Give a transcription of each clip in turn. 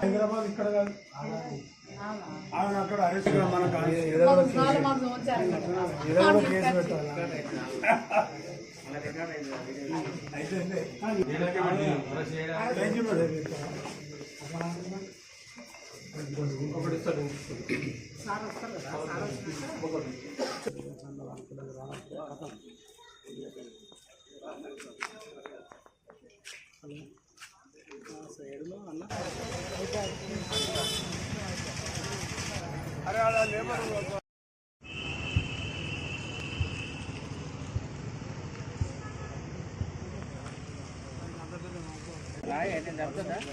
హైదరాబాద్ ఇక్కడ కాదు ఆయన అక్కడ అరెస్ట్ మనకు కేసు పెట్టాలి అయితే అరే అలా లేబర్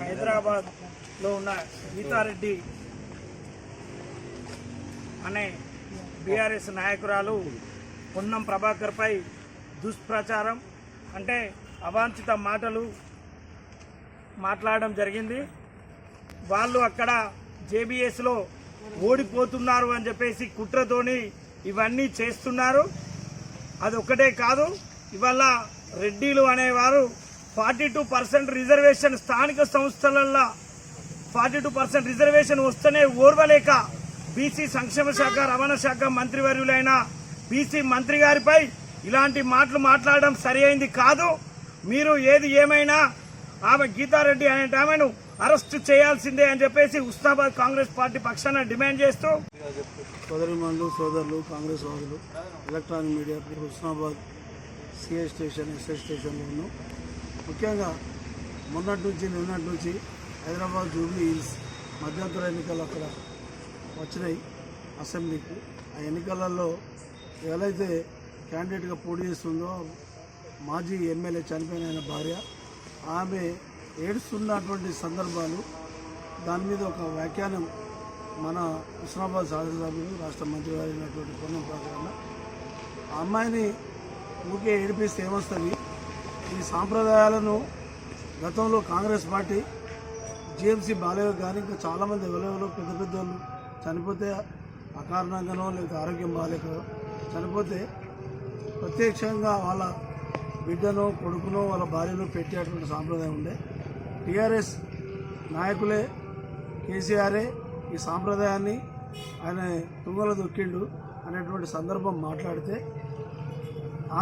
హైదరాబాద్లో ఉన్న గీతారెడ్డి అనే బీఆర్ఎస్ నాయకురాలు పొన్నం ప్రభాకర్పై దుష్ప్రచారం అంటే అవాంఛిత మాటలు మాట్లాడడం జరిగింది. వాళ్ళు అక్కడ జేబీఎస్లో ఓడిపోతున్నారు అని చెప్పేసి కుట్రతోని ఇవన్నీ చేస్తున్నారు. అది ఒక్కటే కాదు, ఇవాళ రెడ్డిలు అనేవారు 42% రిజర్వేషన్ స్థానిక సంస్థలల్లో 42% రిజర్వేషన్ వస్తేనే ఓర్వలేక బీసీ సంక్షేమ శాఖ రవాణా శాఖ మంత్రివర్యులైన బీసీ మంత్రి గారిపై ఇలాంటి మాటలు మాట్లాడడం సరి అయింది కాదు. మీరు ఏది ఏమైనా ఆమె గీతారెడ్డి అనే ఆమెను అరెస్ట్ చేయాల్సిందే అని చెప్పేసి హుస్నాబాద్ కాంగ్రెస్ పార్టీ పక్షాన డిమాండ్ చేస్తూ సోదరిమణులు సోదరులు కాంగ్రెస్ వాదులు electronic media Husnabad CI station SI స్టేషన్లో ఉన్నాం. ముఖ్యంగా మొన్నటి నుంచి నిన్నటి నుంచి హైదరాబాద్ జూబ్లీ హిల్స్ మధ్యంతర ఎన్నికలు అక్కడ వచ్చినాయి అసెంబ్లీకి. ఆ ఎన్నికలలో ఎవరైతే క్యాండిడేట్గా పోటీ చేస్తుందో మాజీ ఎమ్మెల్యే చనిపోయిన ఆయన భార్య ఆమె ఏడుస్తున్నటువంటి సందర్భాలు, దాని మీద ఒక వ్యాఖ్యానం మన హుస్నాబాద్ శాసనసభ్యులు రాష్ట్ర మంత్రి గారు అయినటువంటి పొన్నం ప్రభాకర్ ఆ అమ్మాయిని ఊకే ఏడిపిస్తే ఏమొస్తుంది? ఈ సాంప్రదాయాలను గతంలో కాంగ్రెస్ పార్టీ జిఎంసీ బాలయ్య కానీ ఇంకా చాలామంది ఎవరెవరో పెద్ద పెద్ద వాళ్ళు చనిపోతే అకారణంగానో లేదా ఆరోగ్యం బాగాలేక చనిపోతే ప్రత్యక్షంగా వాళ్ళ బిడ్డనో కొడుకునో వాళ్ళ భార్యను పెట్టేటువంటి సాంప్రదాయం ఉండే. టీఆర్ఎస్ నాయకులే కేసీఆరే ఈ సాంప్రదాయాన్ని ఆయన తుంగలో దొక్కిండు అనేటువంటి సందర్భం మాట్లాడితే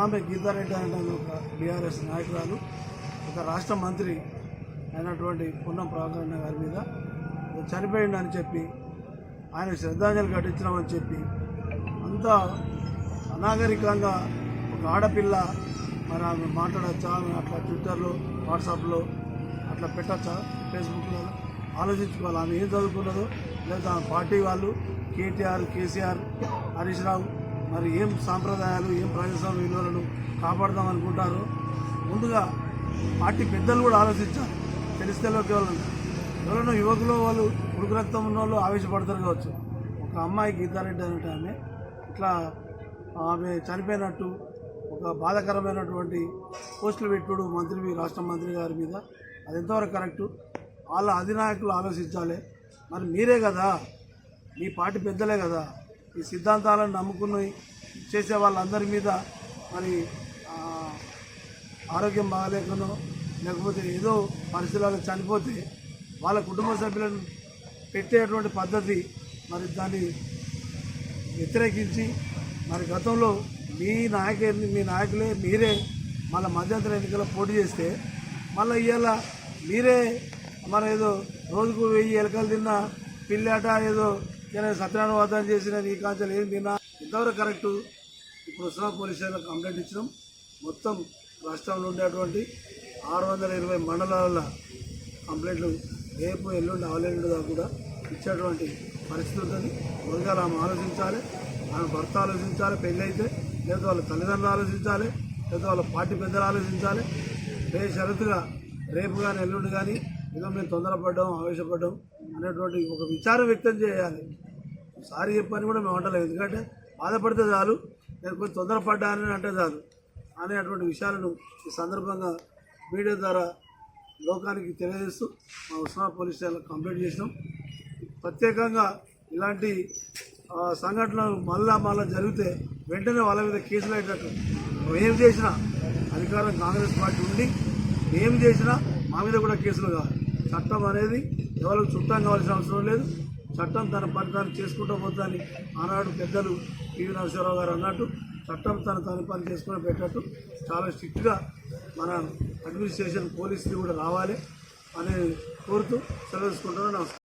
ఆమె గీతారెడ్డి అనే ఒక బీఆర్ఎస్ నాయకురాలు ఒక రాష్ట్ర మంత్రి అయినటువంటి పొన్నం ప్రభాకర్ గారి మీద చనిపోయిండు అని చెప్పి ఆయన శ్రద్ధాంజలి ఘటించినామని చెప్పి అంత అనాగరికంగా ఒక ఆడపిల్ల మరి ఆమె మాట్లాడచ్చా, అట్లా ట్విట్టర్లో వాట్సాప్లో అట్లా పెట్టచ్చా, ఫేస్బుక్లో ఆలోచించుకోవాలి. ఆమె ఏం చదువుకున్నదో లేదా ఆమె పార్టీ వాళ్ళు కేటీఆర్ కేసీఆర్ హరీష్ రావు మరి ఏం సాంప్రదాయాలు ఏం ప్రజాస్వామ్య విలువలను కాపాడదాం అనుకుంటారు. ముందుగా పార్టీ పెద్దలు కూడా ఆలోచించాలి. తెలిస్తేలోకి ఎవరైనా యువకులు వాళ్ళు ఉడుకు రక్తం ఉన్న వాళ్ళు ఆవేశపడతారు కావచ్చు. ఒక అమ్మాయి గీతారెడ్డి అంటే ఆమె ఇట్లా ఆమె చనిపోయినట్టు ఒక బాధాకరమైనటువంటి పోస్టులు పెట్టుడు మంత్రి రాష్ట్ర మంత్రి గారి మీద అది ఎంతవరకు కరెక్టు? వాళ్ళ అధినాయకులు ఆలోచించాలి. మరి మీరే కదా, మీ పార్టీ పెద్దలే కదా ఈ సిద్ధాంతాలను నమ్ముకుని చేసే వాళ్ళందరి మీద మరి ఆరోగ్యం బాగాలేకనో లేకపోతే ఏదో పరిస్థితుల్లో చనిపోతే వాళ్ళ కుటుంబ సభ్యులను పెట్టేటువంటి పద్ధతి మరి దాన్ని వ్యతిరేకించి మరి గతంలో మీ నాయకులే మీరే మళ్ళీ మధ్యంతర ఎన్నికల్లో పోటీ చేస్తే మళ్ళీ ఇవాళ మీరే మన ఏదో రోజుకు 1000 ఎలకలు తిన్నా పిల్లాట ఏదో సత్యనారాయణ వాదన చేసిన ఈ కాంచెలు ఏం తిన్నా ఇంతవరకు కరెక్టు? ఇప్పుడు హుస్నాబాద్ పోలీస్ స్టేషన్లో కంప్లైంట్ ఇచ్చినాం. మొత్తం రాష్ట్రంలో ఉండేటువంటి 620 మండలాల కంప్లైంట్లు రేపు ఎల్లుండి అవలేండు దాకా కూడా ఇచ్చేటువంటి పరిస్థితి ఉంటుంది. ముందుగా ఆమె ఆలోచించాలి, ఆమె భర్త ఆలోచించాలి, పెళ్ళి అయితే లేదా వాళ్ళ తల్లిదండ్రులు ఆలోచించాలి, లేదా వాళ్ళ పార్టీ పెద్దలు ఆలోచించాలి. షరతుగా రేపు కానీ ఎల్లుండి కానీ ఏదో మేము తొందరపడ్డాం ఆవేశపడ్డాం అనేటువంటి ఒక విచారం వ్యక్తం చేయాలి. సారీ చెప్పని కూడా మేము అంటలేదు, ఎందుకంటే బాధపడితే చాలు, నేను కొంచెం తొందరపడ్డా అని అంటే చాలు అనేటువంటి విషయాలను ఈ సందర్భంగా మీడియా ద్వారా లోకానికి తెలియజేస్తూ మా ఉస్మానియా పోలీస్ స్టేషన్లో కంప్లైంట్ చేసినాం. ప్రత్యేకంగా ఇలాంటి సంఘటనలు మళ్ళా జరిగితే వెంటనే వాళ్ళ మీద కేసులు అయ్యేటట్టు ఏం చేసినా అధికారం కాంగ్రెస్ పార్టీ ఉండి ఏం చేసినా మా మీద కూడా కేసులు కావాలి. చట్టం అనేది ఎవరికి చుట్టం కావాల్సిన అవసరం లేదు. చట్టం తన పని తాను చేసుకుంటూ పోతుందని ఆనాడు పెద్దలు పివి నరసింహారావు గారు అన్నట్టు చట్టం తన పని చేసుకుని పెట్టట్టు చాలా స్ట్రిక్ట్గా మన అడ్మినిస్ట్రేషన్ పోలీసులు కూడా రావాలి అని కోరుతూ సెలవు తీసుకుంటున్నాను. నమస్కారం.